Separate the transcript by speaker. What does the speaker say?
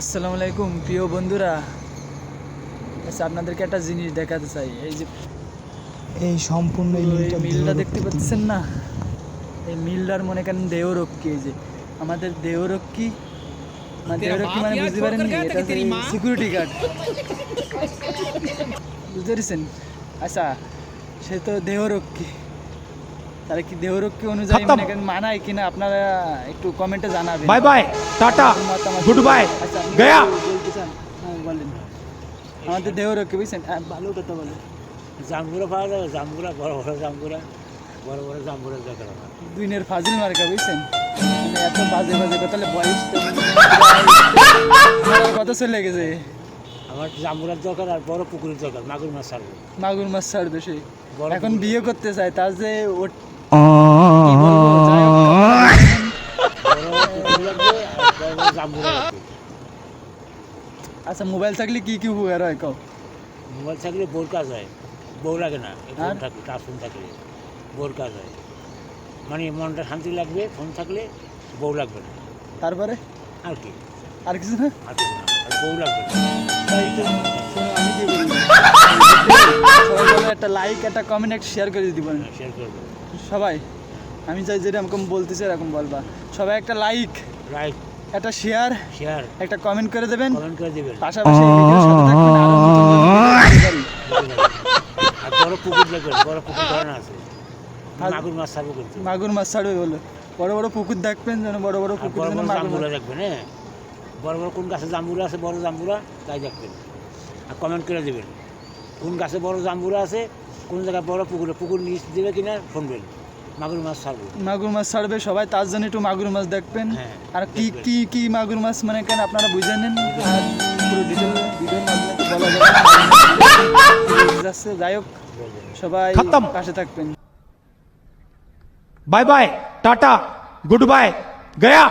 Speaker 1: আসসালামু আলাইকুম প্রিয় বন্ধুরা। আচ্ছা, আপনাদেরকে একটা জিনিস দেখাতে চাই। এই যে
Speaker 2: এই সম্পূর্ণ
Speaker 1: মিলটা দেখতে পাচ্ছেন না, এই মিলটার মনে করেন দেহরক্ষী। এই যে আমাদের দেহরক্ষী, দেহরক্ষী মানে বুঝতে পারেননি, এটা সিকিউরিটি গার্ড, বুঝতে পেরেছেন? আচ্ছা, সে তো দেহরক্ষী, তাহলে কি দেহরক্ষী অনুযায়ী মনে করেন মানায় কিনা আপনারা একটু কমেন্টে জানাবেন।
Speaker 2: Bye bye, tata, good bye, Gaya.
Speaker 1: বলতে চান? হ্যাঁ বলেন। আমাদের দেহরক্ষী বুঝছেন, ভালো কথা বলে।
Speaker 3: জামগুড়া পাওয়া যাবে, জামগুড়া বড় বড় জামগুড়া, বড় বড় জামগুড়া দরকার আমার।
Speaker 1: দুইনের ফাজিল মার্কা বুঝছেন, মানে এত বাজে বাজে কথা, তাহলে বয়স তো কত চলে গেছে।
Speaker 3: আমার জামগুড়ার দরকার আর বড় পুকুরের দরকার, মাগুর মাছ ছাড়বো।
Speaker 1: মাগুর মাছ ছাড়বে সে,
Speaker 3: বড়
Speaker 1: এখন
Speaker 3: পুকুর।
Speaker 1: বিয়ে করতে চায়, তার যে
Speaker 3: বড় পুকুর লাগবে আর বড় বড় জামগুড়া লাগবে।
Speaker 1: আচ্ছা, মোবাইল থাকলে কি কি উপকার হয় কও?
Speaker 3: মোবাইল থাকলে বোর কাজ হয়, বউ লাগে না। ফোন
Speaker 1: আর?
Speaker 3: থাকলে, টাচ ফোন থাকলে বোর কাজ হয়, মানে মনটা শান্তি লাগবে। ফোন থাকলে বউ লাগবে না,
Speaker 1: তারপরে
Speaker 3: আর কি,
Speaker 1: আর কিছু না।
Speaker 3: আর কিছু না, আর বউ লাগবে না।
Speaker 1: তাই তো, শোনো, আমি কি বলি, সবাই বলো একটা লাইক, একটা কমেন্ট, একটা শেয়ার করে দিতে পারেন
Speaker 3: শেয়ার করবো,
Speaker 1: সবাই। আমি চাই যেরকম বলতেছি এরকম বলবা। সবাই একটা লাইক,
Speaker 3: লাইক,
Speaker 1: একটা শেয়ার,
Speaker 3: শেয়ার,
Speaker 1: একটা কমেন্ট করে দেবেন।
Speaker 3: কমেন্ট করে দেবেন।
Speaker 1: পাশাপাশি এই ভিডিওর সাথে থাকবেন, আরো নতুন নতুন ভিডিও দিতে পারি।
Speaker 3: আর বড় পুকুর লাগবে, বড় পুকুর ধরনা আছে,
Speaker 1: আর-
Speaker 3: মাগুর মাছ ছাড়বো কিন্তু।
Speaker 1: মাগুর মাছ ছাড়বে বলো, বড় বড় পুকুর দেখবেন যেন, বড় বড়
Speaker 3: আর
Speaker 1: পুকুর
Speaker 3: বড়
Speaker 1: যেন
Speaker 3: বড়
Speaker 1: মাগুর
Speaker 3: জামগুলা
Speaker 1: মাছ।
Speaker 3: রাখবেন, হ্যাঁ, বড় বড় কোন গাছে জামগুলা আছে, বড় জামগুলা তাই দেখবেন। আর কমেন্ট করে দেবেন কোন গাছে বড় জামগুলা আছে, কোন জায়গায় বড় পুকুরে, পুকুর নিচ দেবে কিনা শুনবেন। মাগুর মাছ ছাড়বো,
Speaker 1: মাগুর মাছ ছাড়বে সবাই, তার জন্য একটু মাগুর মাছ দেখবেন।
Speaker 3: হ্যাঁ,
Speaker 1: আর কি
Speaker 3: দেখবেন।
Speaker 1: কি কি মাগুর মাছ মানে কেন আপনারা বুঝে নেন, আর পুরো ডিটেল ভিডিওর মাধ্যমে তো বলা যাবে না। যাই হোক,
Speaker 3: বলবেন।
Speaker 1: সবাই
Speaker 2: খতম।
Speaker 1: পাশে থাকবেন।
Speaker 2: Bye bye, tata, good bye, Gaya.